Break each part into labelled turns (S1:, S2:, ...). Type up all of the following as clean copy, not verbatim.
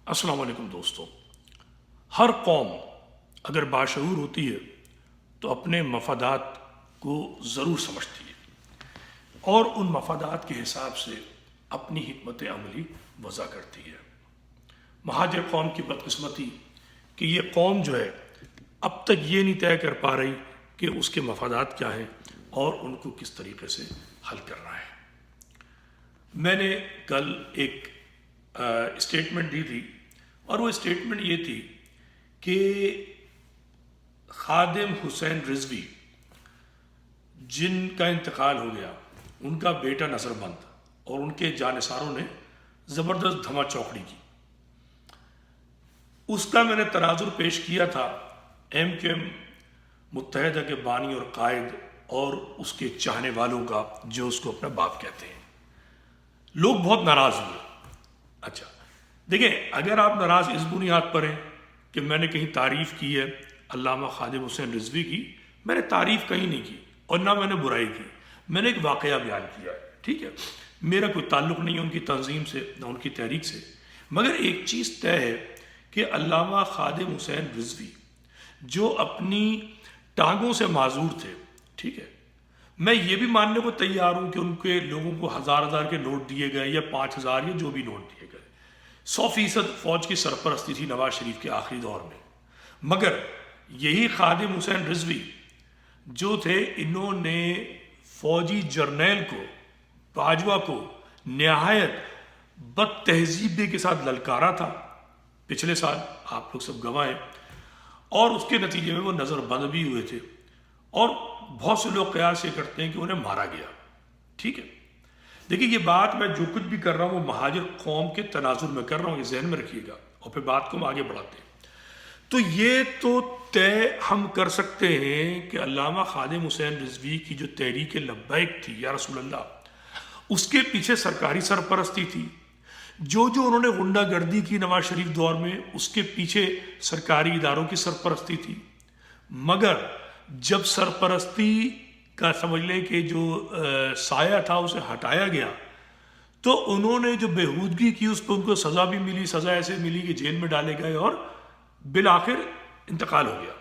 S1: السلام علیکم دوستو. ہر قوم اگر باشعور ہوتی ہے تو اپنے مفادات کو ضرور سمجھتی ہے اور ان مفادات کے حساب سے اپنی حکمت عملی وضع کرتی ہے. مہاجر قوم کی بدقسمتی کہ یہ قوم جو ہے اب تک یہ نہیں طے کر پا رہی کہ اس کے مفادات کیا ہیں اور ان کو کس طریقے سے حل کرنا ہے. میں نے کل ایک اسٹیٹمنٹ دی تھی اور وہ اسٹیٹمنٹ یہ تھی کہ خادم حسین رضوی جن کا انتقال ہو گیا، ان کا بیٹا نظر بند اور ان کے جانثاروں نے زبردست دھما چوکڑی کی. اس کا میں نے تناظر پیش کیا تھا ایم کیو ایم متحدہ کے بانی اور قائد اور اس کے چاہنے والوں کا، جو اس کو اپنا باپ کہتے ہیں. لوگ بہت ناراض ہوئے. اچھا دیکھیں، اگر آپ ناراض اس بنیاد پر ہیں کہ میں نے کہیں تعریف کی ہے علامہ خادم حسین رضوی کی، میں نے تعریف کہیں نہیں کی اور نہ میں نے برائی کی. میں نے ایک واقعہ بیان کیا ہے، ٹھیک ہے. میرا کوئی تعلق نہیں ہے ان کی تنظیم سے نہ ان کی تحریک سے، مگر ایک چیز طے ہے کہ علامہ خادم حسین رضوی جو اپنی ٹانگوں سے معذور تھے، ٹھیک ہے. میں یہ بھی ماننے کو تیار ہوں کہ ان کے لوگوں کو ہزار کے نوٹ دیے گئے یا 5,000 یا جو بھی نوٹ دیے گئے. 100% فوج کی سرپرستی تھی نواز شریف کے آخری دور میں. مگر یہی خادم حسین رضوی جو تھے، انہوں نے فوجی جرنیل کو، باجوہ کو نہایت بد تہذیبی کے ساتھ للکارا تھا پچھلے سال، آپ لوگ سب گواہ ہیں. اور اس کے نتیجے میں وہ نظر بند بھی ہوئے تھے اور بہت سے لوگ قیاس یہ کرتے ہیں کہ انہیں مارا گیا. ٹھیک ہے. دیکھیے، یہ بات میں جو کچھ بھی کر رہا ہوں وہ مہاجر قوم کے تناظر میں کر رہا ہوں، یہ ذہن میں رکھیے گا اور پھر بات کو ہم آگے بڑھاتے ہیں. تو یہ تو طے ہم کر سکتے ہیں کہ علامہ خادم حسین رضوی کی جو تحریک لبیک تھی یا رسول اللہ، اس کے پیچھے سرکاری سرپرستی تھی. جو انہوں نے غنڈہ گردی کی نواز شریف دور میں، اس کے پیچھے سرکاری اداروں کی سرپرستی تھی. مگر جب سرپرستی کا سمجھ لیں کہ جو سایہ تھا اسے ہٹایا گیا تو انہوں نے جو بےہودگی کی اس پہ ان کو سزا بھی ملی. سزا ایسے ملی کہ جیل میں ڈالے گئے اور بالآخر انتقال ہو گیا.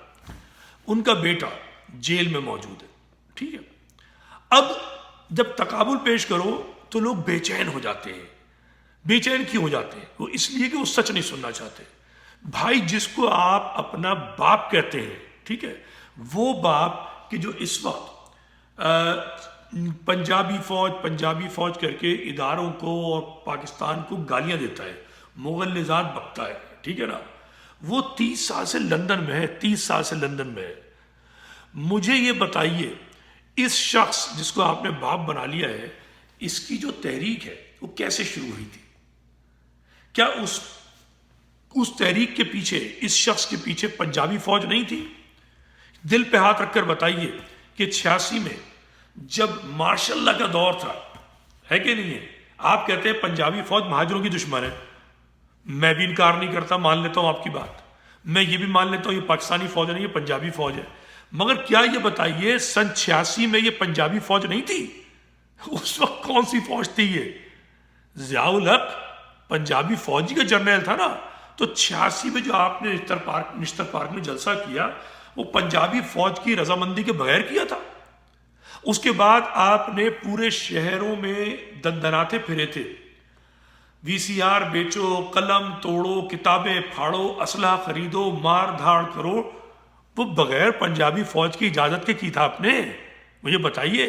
S1: ان کا بیٹا جیل میں موجود ہے. ٹھیک ہے. اب جب تقابل پیش کرو تو لوگ بے چین ہو جاتے ہیں. بے چین کیوں ہو جاتے ہیں؟ وہ اس لیے کہ وہ سچ نہیں سننا چاہتے. بھائی، جس کو آپ اپنا باپ کہتے ہیں، ٹھیک ہے، وہ باپ کہ جو اس وقت پنجابی فوج کر کے اداروں کو اور پاکستان کو گالیاں دیتا ہے، مغل نژاد بکتا ہے، ٹھیک ہے نا، وہ 30 سال سے لندن میں ہے. 30 سال سے لندن میں ہے. مجھے یہ بتائیے، اس شخص جس کو آپ نے باپ بنا لیا ہے، اس کی جو تحریک ہے وہ کیسے شروع ہوئی تھی؟ کیا اس تحریک کے پیچھے، اس شخص کے پیچھے پنجابی فوج نہیں تھی؟ دل پہ ہاتھ رکھ کر بتائیے کہ 86 میں جب مارشل لا کا دور تھا، ہے کہ نہیں ہے؟ آپ کہتے ہیں پنجابی فوج مہاجروں کی دشمن ہے. میں بھی انکار نہیں کرتا، مان لیتا ہوں آپ کی بات. میں یہ بھی مان لیتا ہوں یہ پاکستانی فوج نہیں، یہ پنجابی فوج ہے. مگر کیا یہ بتائیے سن 86 میں یہ پنجابی فوج نہیں تھی؟ اس وقت کون سی فوج تھی؟ یہ ضیاء الحق پنجابی فوجی کا جرنیل تھا نا. تو 86 میں جو آپ نے نشتر پارک میں جلسہ کیا، وہ پنجابی فوج کی رضامندی کے بغیر کیا تھا. اس کے بعد آپ نے پورے شہروں میں دندناتے پھرے تھے، وی سی آر بیچو، قلم توڑو، کتابیں پھاڑو، اسلحہ خریدو، مار دھاڑ کرو. وہ بغیر پنجابی فوج کی اجازت کے کی تھا آپ نے؟ مجھے بتائیے.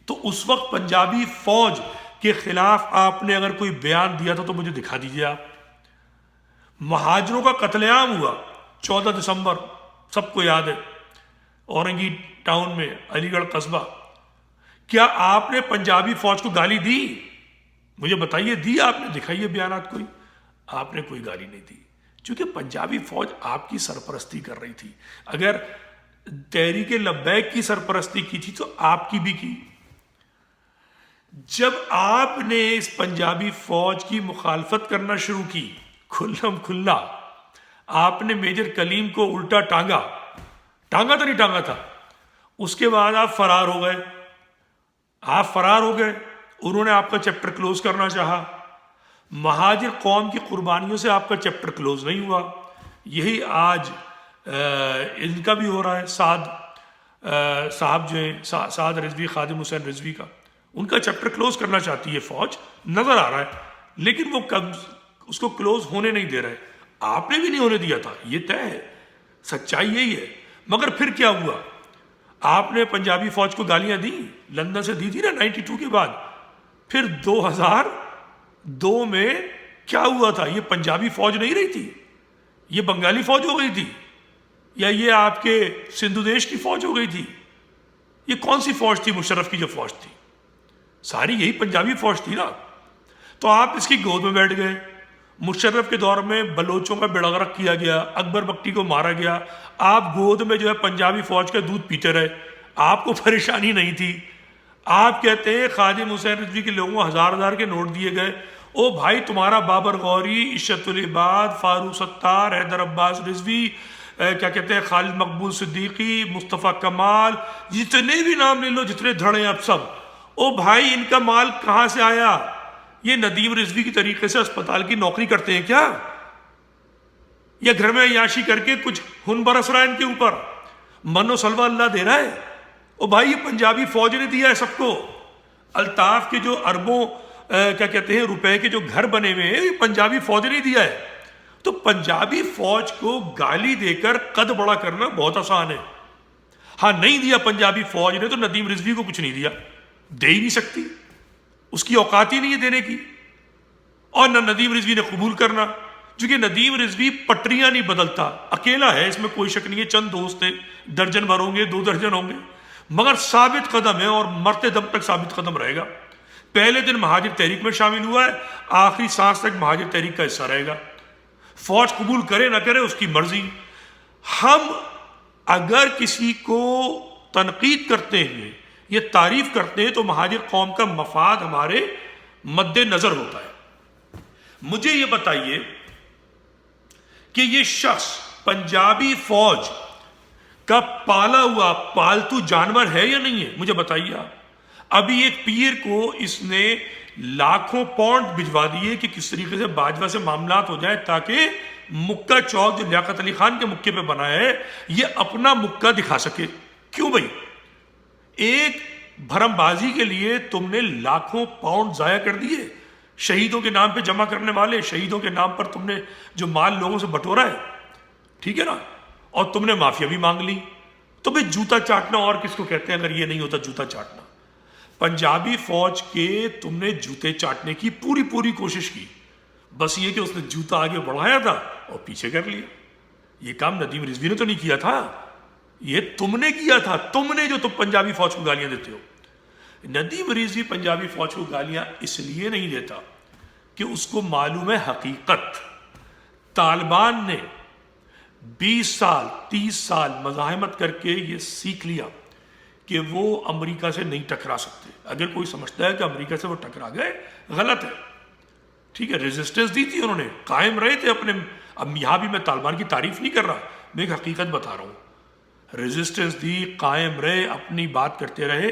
S1: تو اس وقت پنجابی فوج کے خلاف آپ نے اگر کوئی بیان دیا تھا تو مجھے دکھا دیجیے آپ. مہاجروں کا قتل عام ہوا 14 دسمبر، سب کو یاد ہے، اورنگی ٹاؤن میں، علی گڑھ قصبہ. کیا آپ نے پنجابی فوج کو گالی دی؟ مجھے بتائیے، دی آپ نے؟ دکھائیے بیانات کوئی. آپ نے کوئی گالی نہیں دی، چونکہ پنجابی فوج آپ کی سرپرستی کر رہی تھی. اگر تحریک لبیک کی سرپرستی کی تھی تو آپ کی بھی کی. جب آپ نے اس پنجابی فوج کی مخالفت کرنا شروع کی کھلم کھلا، آپ نے میجر کلیم کو الٹا ٹانگا تو نہیں ٹانگا تھا. اس کے بعد آپ فرار ہو گئے. انہوں نے آپ کا چیپٹر کلوز کرنا چاہا. مہاجر قوم کی قربانیوں سے آپ کا چیپٹر کلوز نہیں ہوا. یہی آج ان کا بھی ہو رہا ہے. صاحب جو ہیں سعد رضوی، خادم حسین رضوی کا، ان کا چیپٹر کلوز کرنا چاہتی ہے فوج، نظر آ رہا ہے، لیکن وہ اس کو کلوز ہونے نہیں دے رہے. آپ نے بھی نہیں ہونے دیا تھا، یہ طے ہے، سچائی یہی ہے. مگر پھر کیا ہوا؟ آپ نے پنجابی فوج کو گالیاں دی، لندن سے دی تھی نا 92 کے بعد. پھر 2002 میں کیا ہوا تھا؟ یہ پنجابی فوج نہیں رہی تھی، یہ بنگالی فوج ہو گئی تھی، یا یہ آپ کے سندھو دیش کی فوج ہو گئی تھی. یہ کون سی فوج تھی؟ مشرف کی جو فوج تھی، ساری یہی پنجابی فوج تھی نا. تو آپ اس کی گود میں بیٹھ گئے. مشرف کے دور میں بلوچوں کا بیڑا غرق کیا گیا، اکبر بگٹی کو مارا گیا، آپ گود میں جو ہے پنجابی فوج کا دودھ پیتے رہے، آپ کو پریشانی نہیں تھی. آپ کہتے ہیں خادم حسین رضوی کے لوگوں کو ہزار کے نوٹ دیے گئے. او بھائی، تمہارا بابر غوری، عشرت العباد، فاروق ستار، حیدر عباس رضوی، کیا کہتے ہیں، خالد مقبول صدیقی، مصطفیٰ کمال، جتنے بھی نام لے لو، جتنے دھڑے ہیں اب سب، او بھائی ان کا مال کہاں سے آیا؟ یہ ندیم رضوی کی طریقے سے اسپتال کی نوکری کرتے ہیں کیا؟ یا گھر میں عیاشی کر کے کچھ ہن برس رہا ہے ان کے اوپر؟ من و سلوہ اللہ دے رہا ہے. او بھائی یہ پنجابی فوج نے دیا ہے سب کو. الطاف کے جو اربوں کیا کہتے ہیں روپے کے جو گھر بنے ہوئے ہیں، یہ پنجابی فوج نے دیا ہے. تو پنجابی فوج کو گالی دے کر قد بڑا کرنا بہت آسان ہے. ہاں، نہیں دیا پنجابی فوج نے تو ندیم رضوی کو کچھ نہیں دیا، دے ہی نہیں سکتی، اس کی اوقات ہی نہیں ہے دینے کی. اور نہ ندیم رضوی نے قبول کرنا، کیونکہ ندیم رضوی پٹریاں نہیں بدلتا، اکیلا ہے، اس میں کوئی شک نہیں ہے. چند دوست ہیں، درجن بھر ہوں گے، 2 درجن ہوں گے، مگر ثابت قدم ہے اور مرتے دم تک ثابت قدم رہے گا. پہلے دن مہاجر تحریک میں شامل ہوا ہے، آخری سانس تک مہاجر تحریک کا حصہ رہے گا. فوج قبول کرے نہ کرے اس کی مرضی. ہم اگر کسی کو تنقید کرتے ہیں، یہ تعریف کرتے ہیں، تو مہاجر قوم کا مفاد ہمارے مد نظر ہوتا ہے. مجھے یہ بتائیے کہ یہ شخص پنجابی فوج کا پالا ہوا پالتو جانور ہے یا نہیں ہے؟ مجھے بتائیے آپ. ابھی ایک پیر کو اس نے لاکھوں پاؤنڈ بھجوا دیے کہ کس طریقے سے باجوہ سے معاملات ہو جائیں، تاکہ مکہ چوک جو لیاقت علی خان کے مکے پہ بنا ہے یہ اپنا مکہ دکھا سکے. کیوں بھائی؟ ایک بھرم بازی کے لیے تم نے لاکھوں پاؤنڈ ضائع کر دیے. شہیدوں کے نام پہ جمع کرنے والے، شہیدوں کے نام پر تم نے جو مال لوگوں سے بٹورا ہے، ٹھیک ہے نا، اور تم نے معافیا بھی مانگ لی. تو بھائی جوتا چاٹنا اور کس کو کہتے ہیں اگر یہ نہیں ہوتا جوتا چاٹنا؟ پنجابی فوج کے تم نے جوتے چاٹنے کی پوری کوشش کی، بس یہ کہ اس نے جوتا آگے بڑھایا تھا اور پیچھے کر لیا. یہ کام ندیم رضوی نے تو نہیں کیا تھا، یہ تم نے کیا تھا. تم نے جو تم پنجابی فوج کو گالیاں دیتے ہو. ندیم رضوی پنجابی فوج کو گالیاں اس لیے نہیں دیتا کہ اس کو معلوم ہے حقیقت. طالبان نے 20 سال 30 سال مزاحمت کر کے یہ سیکھ لیا کہ وہ امریکہ سے نہیں ٹکرا سکتے. اگر کوئی سمجھتا ہے کہ امریکہ سے وہ ٹکرا گئے، غلط ہے. ٹھیک ہے، ریزسٹنس دی تھی انہوں نے، قائم رہے تھے اپنے. اب یہاں بھی میں طالبان کی تعریف نہیں کر رہا، میں ایک حقیقت بتا رہا ہوں. ریزسٹنس دی، قائم رہے، اپنی بات کرتے رہے،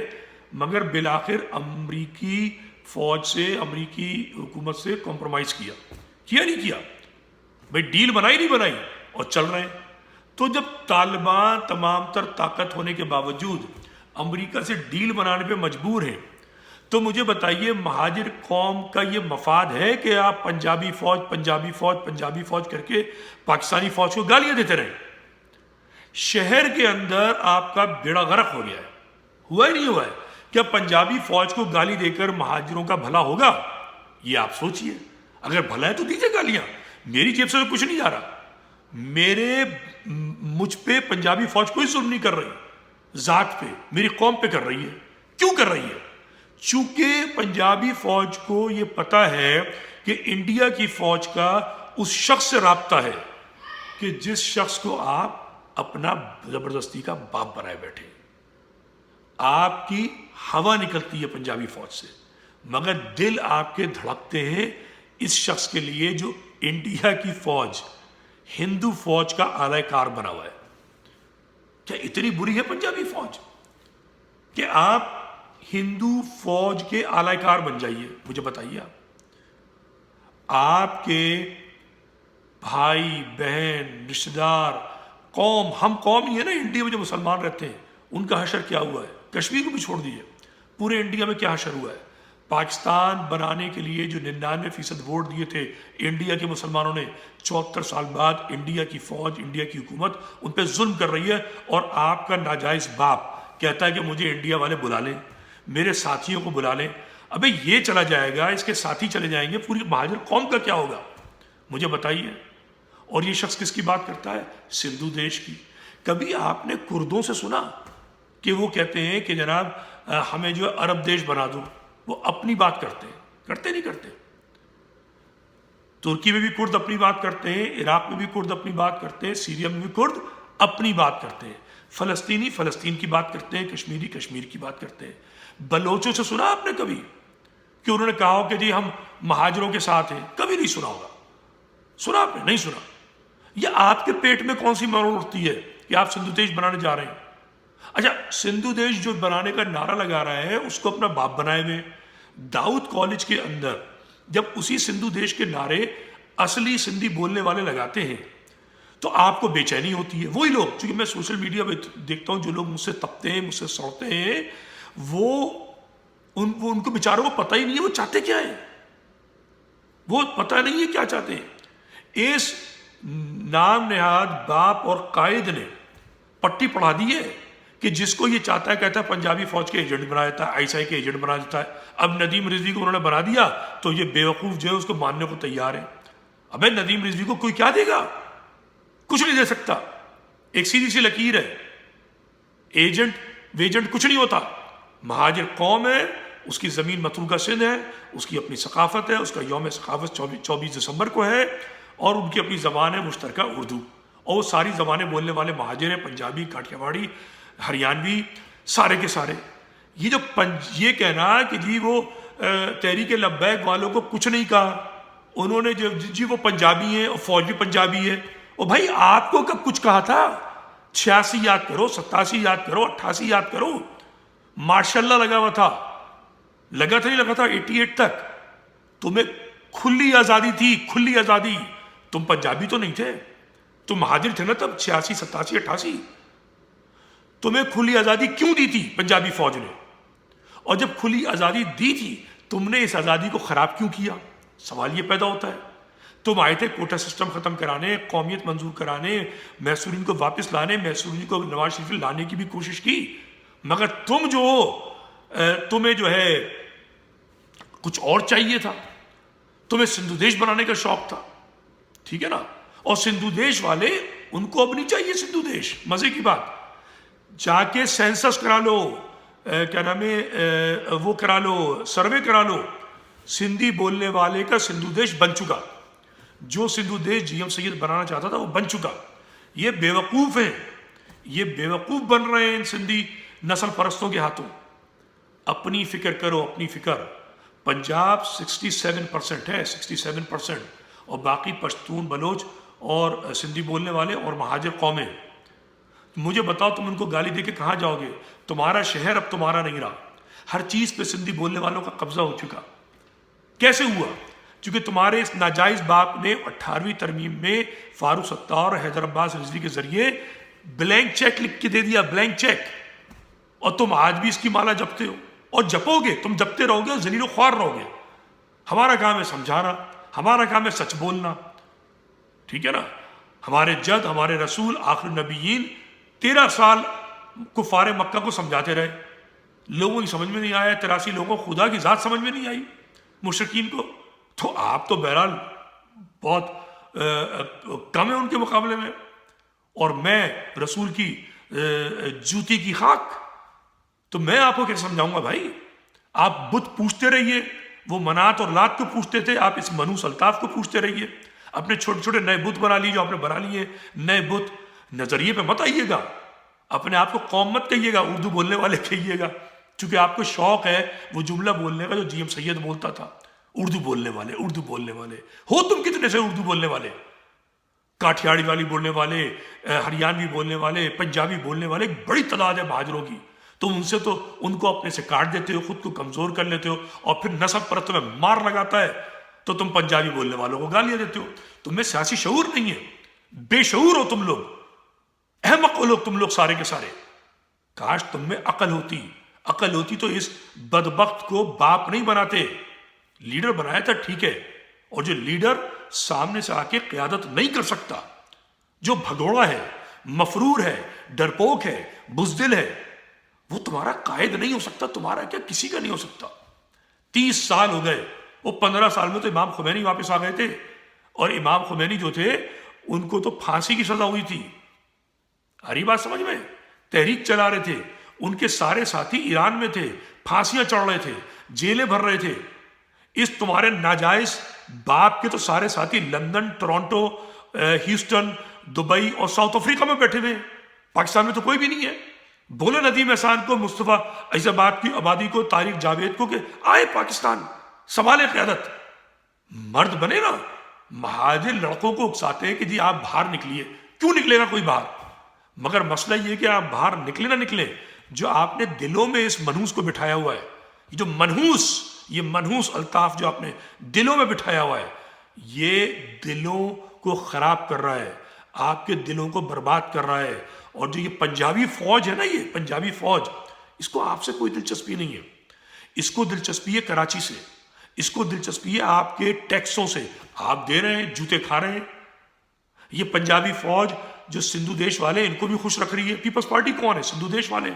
S1: مگر بالآخر امریکی فوج سے، امریکی حکومت سے کمپرومائز کیا نہیں کیا؟ بھائی ڈیل بنائی نہیں بنائی، اور چل رہے ہیں. تو جب طالبان تمام تر طاقت ہونے کے باوجود امریکہ سے ڈیل بنانے پہ مجبور ہیں، تو مجھے بتائیے مہاجر قوم کا یہ مفاد ہے کہ آپ پنجابی فوج کر کے پاکستانی فوج کو گالیاں دیتے رہیں؟ شہر کے اندر آپ کا بیڑا غرق ہو گیا ہے. ہوا ہی نہیں ہوا ہے؟ کیا پنجابی فوج کو گالی دے کر مہاجروں کا بھلا ہوگا؟ یہ آپ سوچئے. اگر بھلا ہے تو دیجیے گالیاں، میری جیب سے تو کچھ نہیں جا رہا. مجھ پہ پنجابی فوج کوئی ظلم نہیں کر رہی، ذات پہ، میری قوم پہ کر رہی ہے. کیوں کر رہی ہے؟ چونکہ پنجابی فوج کو یہ پتا ہے کہ انڈیا کی فوج کا اس شخص سے رابطہ ہے کہ جس شخص کو آپ اپنا زبردستی کا باپ بنائے بیٹھے. آپ کی ہوا نکلتی ہے پنجابی فوج سے، مگر دل آپ کے دھڑکتے ہیں اس شخص کے لیے جو انڈیا کی فوج، ہندو فوج کا اعلی کار بنا ہوا ہے. کیا اتنی بری ہے پنجابی فوج کہ آپ ہندو فوج کے اعلی کار بن جائیے؟ مجھے بتائیے. آپ کے بھائی بہن رشتہ دار قوم، ہم قوم ہی ہے نا انڈیا میں جو مسلمان رہتے ہیں، ان کا حشر کیا ہوا ہے؟ کشمیر کو بھی چھوڑ دیجیے، پورے انڈیا میں کیا حشر ہوا ہے؟ پاکستان بنانے کے لیے جو 99% ووٹ دیے تھے انڈیا کے مسلمانوں نے، 74 سال بعد انڈیا کی فوج، انڈیا کی حکومت ان پہ ظلم کر رہی ہے، اور آپ کا ناجائز باپ کہتا ہے کہ مجھے انڈیا والے بلا لیں، میرے ساتھیوں کو بلا لیں۔ ابے یہ چلا جائے گا، اس کے ساتھی چلے جائیں گے، پوری مہاجر قوم کا کیا ہوگا؟ مجھے بتائیے۔ اور یہ شخص کس کی بات کرتا ہے؟ سندھو دیش کی۔ کبھی آپ نے کردوں سے سنا کہ وہ کہتے ہیں کہ جناب ہمیں جو عرب دیش بنا دو؟ وہ اپنی بات کرتے ہیں، کرتے نہیں کرتے؟ ترکی میں بھی کرد اپنی بات کرتے ہیں، عراق میں بھی کرد اپنی بات کرتے ہیں، سیریا میں بھی کرد اپنی بات کرتے ہیں، فلسطینی فلسطین کی بات کرتے ہیں، کشمیری کشمیر کی بات کرتے ہیں۔ بلوچوں سے سنا آپ نے کبھی کہ انہوں نے کہا ہو کہ جی ہم مہاجروں کے ساتھ ہیں؟ کبھی نہیں سنا ہوگا۔ سنا آپ نے؟ نہیں سنا۔ یہ آپ کے پیٹ میں کون سی مرور اٹھتی ہے کہ آپ سندھو دیش بنانے جا رہے ہیں؟ اچھا، سندھو دیش جو بنانے کا نعرہ لگا رہا ہے اس کو اپنا باپ بنائے ہوئے، داؤد کالج کے اندر جب اسی سندھو دیش کے نعرے اصلی سندھی بولنے والے لگاتے ہیں تو آپ کو بے چینی ہوتی ہے۔ وہی لوگ، چونکہ میں سوشل میڈیا پہ دیکھتا ہوں جو لوگ مجھ سے تپتے ہیں، مجھ سے سڑتے ہیں، وہ ان کو بیچاروں کو پتہ ہی نہیں ہے وہ چاہتے کیا ہے، وہ پتہ نہیں ہے کیا چاہتے ہیں۔ اس نام نہاد باپ اور قائد نے پٹی پڑھا دی ہے کہ جس کو یہ چاہتا ہے کہتا ہے پنجابی فوج کے ایجنٹ بنا دیتا ہے، آئی کے ایجنٹ بنا دیتا ہے۔ اب ندیم رضوی کو انہوں نے بنا دیا تو یہ بیوقوف جو ہے اس کو ماننے کو تیار ہے۔ ابے ندیم رضوی کو کوئی کیا دے گا؟ کچھ نہیں دے سکتا۔ ایک سیدھی سی لکیر ہے، ایجنٹ ویجنٹ کچھ نہیں ہوتا۔ مہاجر قوم ہے، اس کی زمین متروکہ سندھ ہے، اس کی اپنی ثقافت ہے، اس کا یوم ثقافت 24 دسمبر کو ہے، اور ان کی اپنی زبان ہے مشترکہ اردو، اور وہ ساری زبانیں بولنے والے مہاجر ہیں، پنجابی، کاٹھیاواڑی، ہریانوی، سارے کے سارے۔ یہ کہنا کہ جی وہ تحریک لبیک والوں کو کچھ نہیں کہا، انہوں نے جی وہ پنجابی ہیں اور فوج بھی پنجابی ہے، اور بھائی آپ کو کب کچھ کہا تھا؟ 86 یاد کرو، 87 یاد کرو، 88 یاد کرو، ماشاء اللہ لگا ہوا تھا، لگا تھا نہیں لگا تھا 88 تک تمہیں کھلی آزادی تھی، کھلی آزادی۔ تم پنجابی تو نہیں تھے، تم مہاجر تھے نا تب 86 87 88۔ تمہیں کھلی آزادی کیوں دی تھی پنجابی فوج نے؟ اور جب کھلی آزادی دی تھی تم نے اس آزادی کو خراب کیوں کیا؟ سوال یہ پیدا ہوتا ہے۔ تم آئے تھے کوٹا سسٹم ختم کرانے، قومیت منظور کرانے، محصورین کو واپس لانے، محصورین کو نواز شریف لانے کی بھی کوشش کی، مگر تمہیں جو ہے کچھ اور چاہیے تھا، تمہیں سندھو دیش بنانے کا شوق تھا، ٹھیک ہے نا؟ اور سندھو دیش والے ان کو اب نہیں چاہیے سندھو دیش۔ مزے کی بات، جا کے سینسس کرا لو، کیا نام ہے، وہ کرا لو، سروے کرا لو، سندھی بولنے والے کا سندھو دیش بن چکا۔ جو سندھو دیش جی ایم سید بنانا چاہتا تھا وہ بن چکا۔ یہ بیوقوف ہیں، یہ بیوقوف بن رہے ہیں ان سندھی نسل پرستوں کے ہاتھوں۔ اپنی فکر کرو، اپنی فکر۔ پنجاب 67% ہے، 67%، اور باقی پشتون، بلوچ اور سندھی بولنے والے اور مہاجر قومیں۔ مجھے بتاؤ تم ان کو گالی دے کے کہاں جاؤ گے؟ تمہارا شہر اب تمہارا نہیں رہا، ہر چیز پہ سندھی بولنے والوں کا قبضہ ہو چکا۔ کیسے ہوا؟ چونکہ تمہارے اس ناجائز باپ نے 18ویں ترمیم میں فاروق ستار اور حیدر عباس رضوی کے ذریعے بلینک چیک لکھ کے دے دیا، بلینک چیک، اور تم آج بھی اس کی مالا جپتے ہو اور جپو گے، تم جپتے رہو گے، ذلیل و خوار رہو گے۔ ہمارا کام ہے سمجھانا، ہمارا کام ہے سچ بولنا، ٹھیک ہے نا؟ ہمارے جد، ہمارے رسول آخر نبیین 13 سال کفار مکہ کو سمجھاتے رہے، لوگوں کی سمجھ میں نہیں آیا، 83 لوگوں کو خدا کی ذات سمجھ میں نہیں آئی، مشرکین کو۔ تو آپ تو بہرحال بہت کم ہے ان کے مقابلے میں، اور میں رسول کی جوتی کی خاک، تو میں آپ کو کیسے سمجھاؤں گا بھائی؟ آپ بت پوچھتے رہیے، وہ منات اور لات کو پوچھتے تھے، آپ اس منوس الطاف کو پوچھتے رہیے، اپنے چھوٹے چھوٹے نئے بت بنا لیجیے، جو آپ نے بنا لیے نئے بت۔ نظریے پہ مت آئیے گا، اپنے آپ کو قوم مت کہیے گا، اردو بولنے والے کہیے گا، چونکہ آپ کو شوق ہے وہ جملہ بولنے کا جو جی ایم سید بولتا تھا، اردو بولنے والے، اردو بولنے والے۔ ہو تم کتنے سے اردو بولنے والے؟ کاٹھیاڑی والی بولنے والے، ہریانوی بولنے والے، پنجابی بولنے والے، ایک بڑی تعداد ہے مہاجروں کی۔ تم ان سے تو ان کو اپنے سے کاٹ دیتے ہو، خود کو کمزور کر لیتے ہو، اور پھر نسب پرست میں مار لگاتا ہے، تو تم پنجابی بولنے والوں کو گالیاں دیتے ہو. تم میں سیاسی شعور نہیں ہے, بے شعور ہو تم لوگ, احمق ہو لوگ تم لوگ سارے کے سارے. کاش تم میں عقل ہوتی تو اس بدبخت کو باپ نہیں بناتے. لیڈر بنایا تھا ٹھیک ہے, اور جو لیڈر سامنے سے آ کے قیادت نہیں کر سکتا, جو بھگوڑا ہے, مفرور ہے, ڈرپوک ہے, بزدل ہے, وہ تمہارا قائد نہیں ہو سکتا. تمہارا کیا کسی کا نہیں ہو سکتا. 30 سال ہو گئے, وہ 15 سال میں تو امام خمینی واپس آ گئے تھے, اور امام خمینی جو تھے ان کو تو پھانسی کی سزا ہوئی تھی. ہری بات سمجھ میں, تحریک چلا رہے تھے, ان کے سارے ساتھی ایران میں تھے, پھانسیاں چڑھ رہے تھے, جیلیں بھر رہے تھے. اس تمہارے ناجائز باپ کے تو سارے ساتھی لندن, ٹورانٹو, ہیوسٹن, دبئی اور ساؤتھ افریقہ میں بیٹھے ہوئے. پاکستان میں تو کوئی بھی نہیں ہے. بولے ندیم احسان کو, مصطفیٰ عیسی آباد کی آبادی کو, طارق جاوید کو کہ آئے پاکستان سنبھالے قیادت. مرد بنے نا. مہاجر لڑکوں کو اکساتے ہیں کہ جی آپ باہر نکلیے. کیوں نکلے گا کوئی باہر؟ مگر مسئلہ یہ کہ آپ باہر نکلے نہ نکلے, جو آپ نے دلوں میں اس منحوس کو بٹھایا ہوا ہے, یہ منحوس الطاف جو آپ نے دلوں میں بٹھایا ہوا ہے, یہ دلوں کو خراب کر رہا ہے, آپ کے دلوں کو برباد کر رہا ہے. اور جو یہ پنجابی فوج ہے نا, یہ پنجابی فوج, اس کو آپ سے کوئی دلچسپی نہیں ہے. اس کو دلچسپی ہے کراچی سے, اس کو دلچسپی ہے آپ کے ٹیکسوں سے. آپ دے رہے ہیں, جوتے کھا رہے ہیں. یہ پنجابی فوج جو سندھو دیش والے, ان کو بھی خوش رکھ رہی ہے. پیپلز پارٹی کون ہے؟ سندھو دیش والے,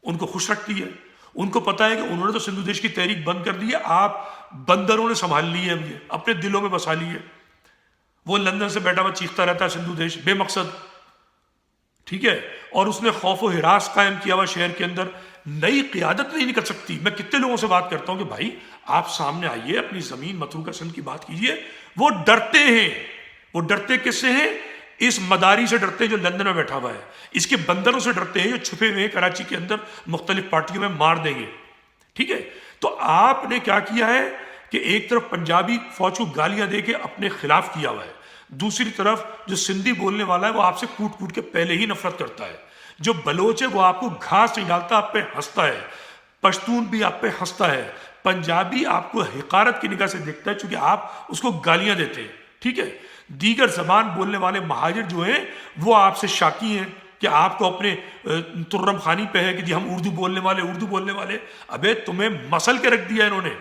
S1: ان کو خوش رکھتی ہے. ان کو پتا ہے کہ انہوں نے تو سندھو دیش کی تحریک بند کر دی ہے, آپ بندروں نے سنبھال لی ہے, اب یہ اپنے دلوں میں بسا لی ہے. وہ لندن سے بیٹھا ہوا چیختا رہتا ہے سندھو دیش بے مقصد, ٹھیک ہے, اور اس نے خوف و ہراس قائم کیا ہوا شہر کے اندر. نئی قیادت نہیں نکل سکتی. میں کتنے لوگوں سے بات کرتا ہوں کہ بھائی آپ سامنے آئیے, اپنی زمین متروکہ سندھ کی بات کیجئے. وہ ڈرتے ہیں. وہ ڈرتے کس سے ہیں؟ اس مداری سے ڈرتے ہیں جو لندن میں بیٹھا ہوا ہے, اس کے بندروں سے ڈرتے ہیں جو چھپے ہوئے ہیں کراچی کے اندر مختلف پارٹیوں میں, مار دیں گے. ٹھیک ہے, تو آپ نے کیا کیا ہے کہ ایک طرف پنجابی فوج کو گالیاں دے کے اپنے خلاف کیا ہوا ہے, دوسری طرف جو سندھی بولنے والا ہے وہ آپ سے کوٹ کوٹ کے پہلے ہی نفرت کرتا ہے. جو بلوچ ہے وہ آپ کو گھاس نہیں ڈالتا, آپ پہ ہنستا ہے. پشتون بھی آپ پہ ہنستا ہے. پنجابی آپ کو حقارت کی نگاہ سے دیکھتا ہے چونکہ آپ اس کو گالیاں دیتے ہیں. ٹھیک ہے, دیگر زبان بولنے والے مہاجر جو ہیں وہ آپ سے شاکی ہیں کہ آپ کو اپنے ترم خانی پہ ہے کہ جی ہم اردو بولنے والے. ابے تمہیں مسل کے رکھ دیا انہوں نے,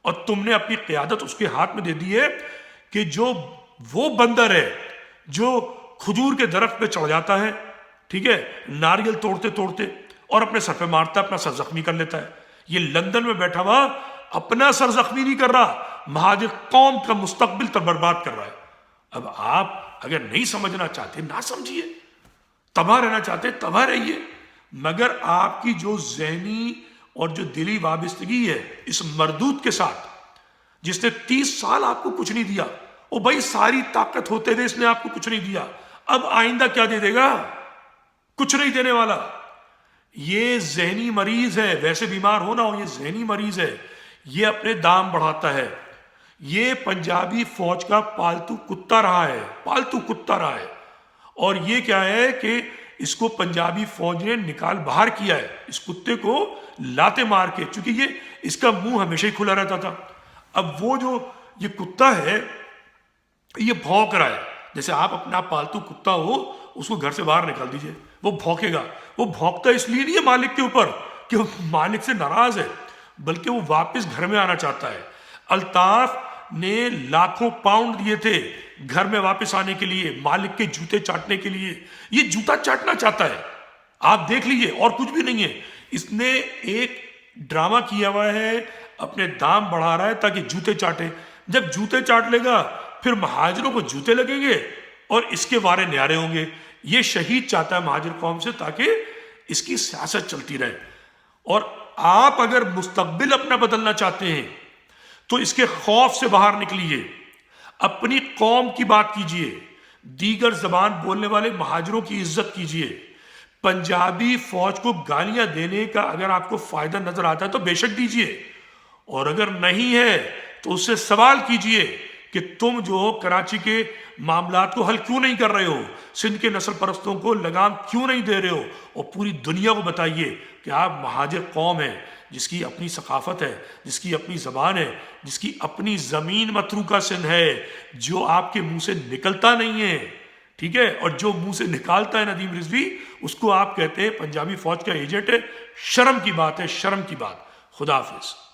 S1: اور تم نے اپنی قیادت اس کے ہاتھ میں دے دی ہے کہ جو وہ بندر ہے جو کھجور کے درخت پہ چڑھ جاتا ہے, ٹھیک ہے, ناریل توڑتے توڑتے اور اپنے سر پہ مارتا ہے, اپنا سر زخمی کر لیتا ہے. یہ لندن میں بیٹھا ہوا اپنا سر زخمی نہیں کر رہا, مہاجر قوم کا مستقبل تر برباد کر رہا ہے. اب آپ اگر نہیں سمجھنا چاہتے نہ سمجھیے, تباہ رہنا چاہتے تباہ رہیے, مگر آپ کی جو ذہنی اور جو دلی وابستگی ہے اس مردود کے ساتھ جس نے 30 سال آپ کو کچھ نہیں دیا, او بھائی ساری طاقت ہوتے ہوئے اس نے آپ کو کچھ نہیں دیا, اب آئندہ کیا دے دے گا؟ کچھ نہیں دینے والا. یہ ذہنی مریض ہے, ویسے بیمار ہونا ہو, یہ ذہنی مریض ہے, یہ اپنے دام بڑھاتا ہے. یہ پنجابی فوج کا پالتو کتا رہا ہے, اور یہ کیا ہے کہ اس کو پنجابی فوج نے نکال باہر کیا ہے, اس کتے کو لاتے مار کے, چونکہ یہ اس کا منہ ہمیشہ ہی کھلا رہتا تھا. اب وہ جو یہ کتا ہے یہ بھونک رہا ہے. جیسے آپ اپنا پالتو کتا ہو, اس کو گھر سے باہر نکال دیجئے, وہ بھونکے گا. وہ بھونکتا اس لیے نہیں ہے مالک کے اوپر کہ وہ مالک سے ناراض ہے, بلکہ وہ واپس گھر میں آنا چاہتا ہے. الطاف نے لاکھوں پاؤنڈ دیے تھے گھر میں واپس آنے کے لیے, مالک کے جوتے چاٹنے کے لیے. یہ جوتا چاٹنا چاہتا ہے, آپ دیکھ لیجئے, اور کچھ بھی نہیں ہے. اس نے ایک ڈرامہ کیا ہوا ہے, اپنے دام بڑھا رہا ہے تاکہ جوتے چاٹے. جب جوتے چاٹ لے گا پھر مہاجروں کو جوتے لگیں گے اور اس کے وارے نیارے ہوں گے. یہ شہید چاہتا ہے مہاجر قوم سے تاکہ اس کی سیاست چلتی رہے. اور آپ اگر مستقبل اپنا بدلنا چاہتے ہیں تو اس کے خوف سے باہر نکلیے, اپنی قوم کی بات کیجئے, دیگر زبان بولنے والے مہاجروں کی عزت کیجئے. پنجابی فوج کو گالیاں دینے کا اگر آپ کو فائدہ نظر آتا ہے تو بے شک دیجئے, اور اگر نہیں ہے تو اس سے سوال کیجئے کہ تم جو کراچی کے معاملات کو حل کیوں نہیں کر رہے ہو, سندھ کے نسل پرستوں کو لگام کیوں نہیں دے رہے ہو, اور پوری دنیا کو بتائیے کہ آپ مہاجر قوم ہیں, جس کی اپنی ثقافت ہے، جس کی اپنی زبان ہے، جس کی اپنی زمین متروکہ سندھ ہے، جو آپ کے منہ سے نکلتا نہیں ہے، ٹھیک ہے، اور جو منہ سے نکالتا ہے ندیم رضوی، اس کو آپ کہتے ہیں پنجابی فوج کا ایجنٹ ہے۔ شرم کی بات ہے، شرم کی بات۔ خدا حافظ۔